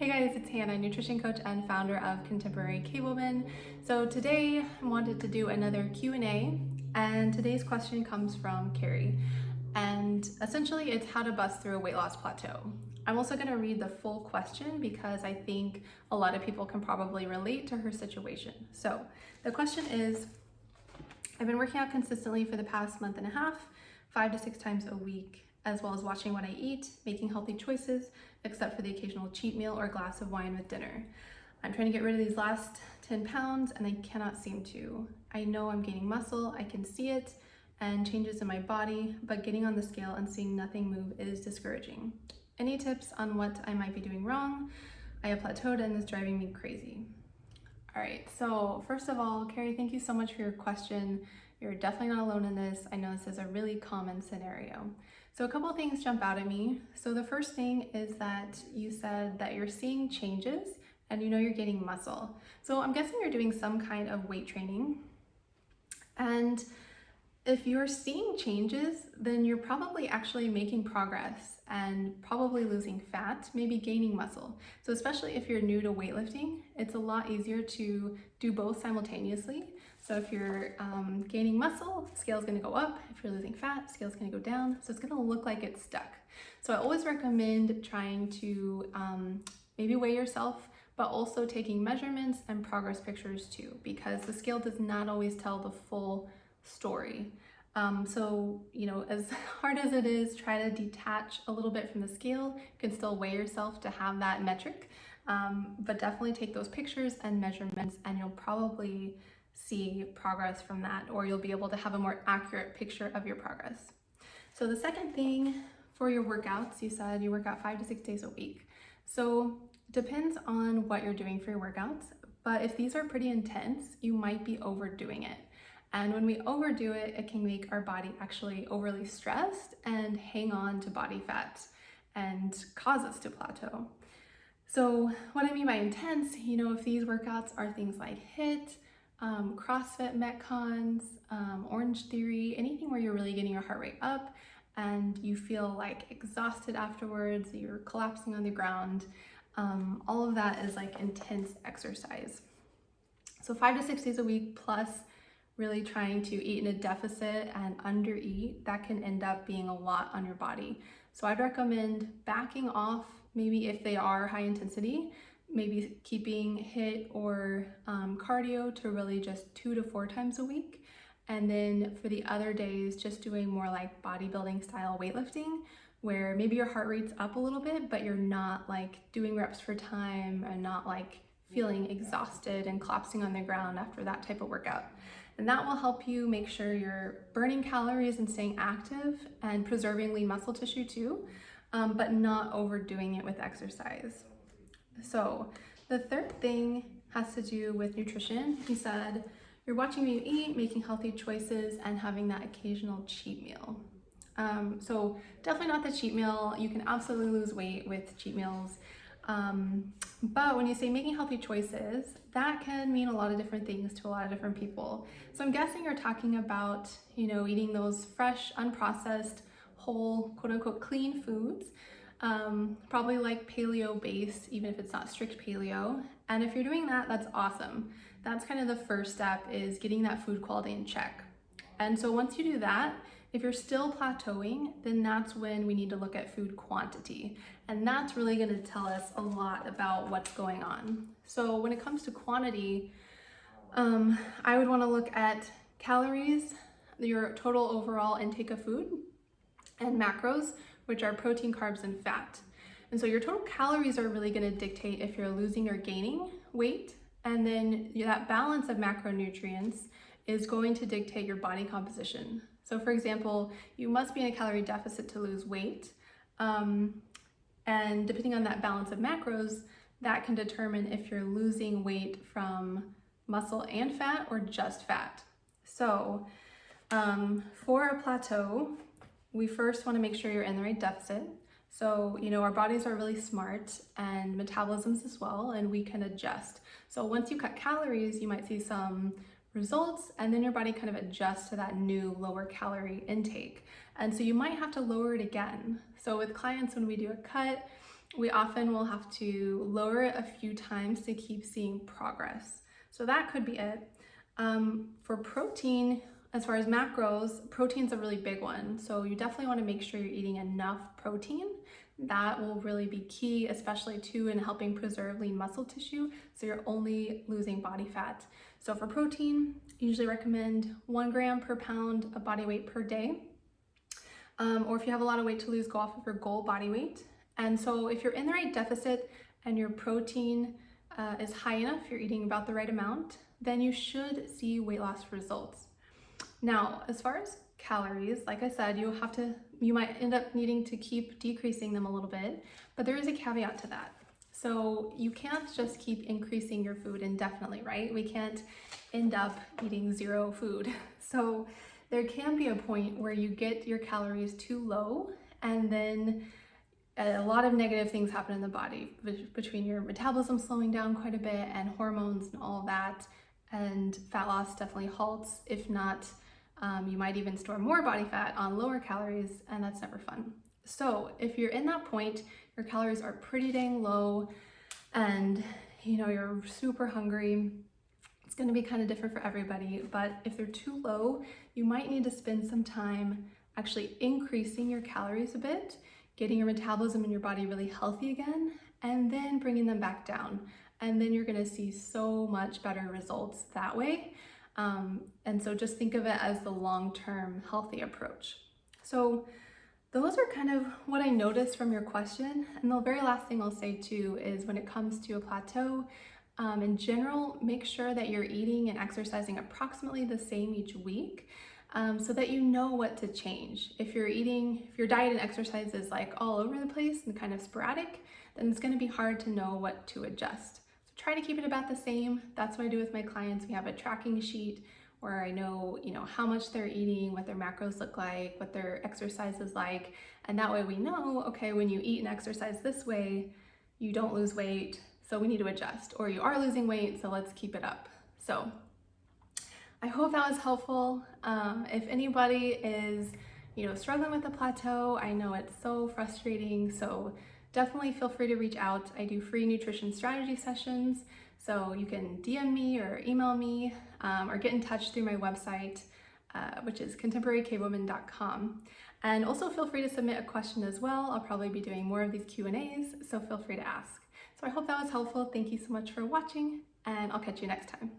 Hey guys, it's Hannah, nutrition coach and founder of Contemporary K-Woman. So today I wanted to do another Q&A, and today's question comes from Carrie. And essentially it's how to bust through a weight loss plateau. I'm also going to read the full question because I think a lot of people can probably relate to her situation. So the question is, I've been working out consistently for the past month and a half, 5 to 6 times a week, as well as watching what I eat, making healthy choices, except for the occasional cheat meal or glass of wine with dinner. I'm trying to get rid of these last 10 pounds and I cannot seem to. I know I'm gaining muscle, I can see it, and changes in my body, but getting on the scale and seeing nothing move is discouraging. Any tips on what I might be doing wrong? I have plateaued and it's driving me crazy. All right, so first of all, Carrie, thank you so much for your question. You're definitely not alone in this. I know this is a really common scenario. So a couple of things jump out at me. So the first thing is that you said that you're seeing changes and you know you're getting muscle. So I'm guessing you're doing some kind of weight training. And if you're seeing changes, then you're probably actually making progress and probably losing fat, maybe gaining muscle. So especially if you're new to weightlifting, it's a lot easier to do both simultaneously. So if you're gaining muscle, scale's gonna go up. If you're losing fat, scale's gonna go down. So it's gonna look like it's stuck. So I always recommend trying to maybe weigh yourself, but also taking measurements and progress pictures too, because the scale does not always tell the full story. So, you know, as hard as it is, try to detach a little bit from the scale. You can still weigh yourself to have that metric, but definitely take those pictures and measurements and you'll probably see progress from that, or you'll be able to have a more accurate picture of your progress. So the second thing for your workouts, you said you work out 5 to 6 days a week. So it depends on what you're doing for your workouts, but if these are pretty intense, you might be overdoing it. And when we overdo it, it can make our body actually overly stressed and hang on to body fat and cause us to plateau. So what I mean by intense, you know, if these workouts are things like HIIT, CrossFit, Metcons, Orange Theory, anything where you're really getting your heart rate up and you feel like exhausted afterwards, you're collapsing on the ground, all of that is like intense exercise. So 5 to 6 days a week plus really trying to eat in a deficit and undereat, that can end up being a lot on your body. So I'd recommend backing off, maybe if they are high intensity, maybe keeping HIIT or cardio to really just 2 to 4 times a week. And then for the other days, just doing more like bodybuilding style weightlifting, where maybe your heart rate's up a little bit, but you're not like doing reps for time and not like feeling exhausted and collapsing on the ground after that type of workout. And that will help you make sure you're burning calories and staying active and preserving lean muscle tissue too, but not overdoing it with exercise. So the third thing has to do with nutrition. He said, you're watching me eat, making healthy choices, and having that occasional cheat meal. So definitely not the cheat meal. You can absolutely lose weight with cheat meals. But when you say making healthy choices, that can mean a lot of different things to a lot of different people. So I'm guessing you're talking about, you know, eating those fresh, unprocessed, whole, quote unquote, clean foods, probably like paleo based, even if it's not strict paleo. And if you're doing that, that's awesome. That's kind of the first step, is getting that food quality in check. And so once you do that, if you're still plateauing, then that's when we need to look at food quantity. And that's really gonna tell us a lot about what's going on. So when it comes to quantity, I would wanna look at calories, your total overall intake of food, and macros, which are protein, carbs, and fat. And so your total calories are really gonna dictate if you're losing or gaining weight. And then that balance of macronutrients is going to dictate your body composition. So for example, you must be in a calorie deficit to lose weight. And depending on that balance of macros, that can determine if you're losing weight from muscle and fat or just fat. So for a plateau, we first want to make sure you're in the right deficit. So, you know, our bodies are really smart, and metabolisms as well, and we can adjust. So once you cut calories, you might see some results, and then your body kind of adjusts to that new lower calorie intake. And so you might have to lower it again. So with clients, when we do a cut, we often will have to lower it a few times to keep seeing progress. So that could be it. For protein, as far as macros, protein's a really big one. So you definitely want to make sure you're eating enough protein. That will really be key, especially too in helping preserve lean muscle tissue. So you're only losing body fat. So for protein, I usually recommend 1 gram per pound of body weight per day. Or if you have a lot of weight to lose, go off of your goal body weight. And so if you're in the right deficit and your protein is high enough, you're eating about the right amount, then you should see weight loss results. Now, as far as calories, like I said, you might end up needing to keep decreasing them a little bit, but there is a caveat to that. So you can't just keep increasing your food indefinitely, right? We can't end up eating zero food. So there can be a point where you get your calories too low, and then a lot of negative things happen in the body between your metabolism slowing down quite a bit and hormones and all that, and fat loss definitely halts. If not, you might even store more body fat on lower calories, and that's never fun. So if you're in that point, your calories are pretty dang low and you're super hungry, it's going to be kind of different for everybody, but if they're too low, you might need to spend some time actually increasing your calories a bit, getting your metabolism in your body really healthy again, and then bringing them back down. And then you're going to see so much better results that way. And so just think of it as the long-term healthy approach. So those are kind of what I noticed from your question. And the very last thing I'll say too is when it comes to a plateau, in general, make sure that you're eating and exercising approximately the same each week, so that you know what to change. If your diet and exercise is like all over the place and kind of sporadic, then it's going to be hard to know what to adjust. So try to keep it about the same. That's what I do with my clients. We have a tracking sheet where I know, how much they're eating, what their macros look like, what their exercise is like, and that way we know, okay, when you eat and exercise this way, you don't lose weight, so we need to adjust, or you are losing weight, so let's keep it up. So I hope that was helpful. If anybody is, struggling with the plateau, I know it's so frustrating, so definitely feel free to reach out. I do free nutrition strategy sessions, so you can DM me or email me, or get in touch through my website, which is contemporarycavewoman.com. And also feel free to submit a question as well. I'll probably be doing more of these Q&As, so feel free to ask. So I hope that was helpful. Thank you so much for watching, and I'll catch you next time.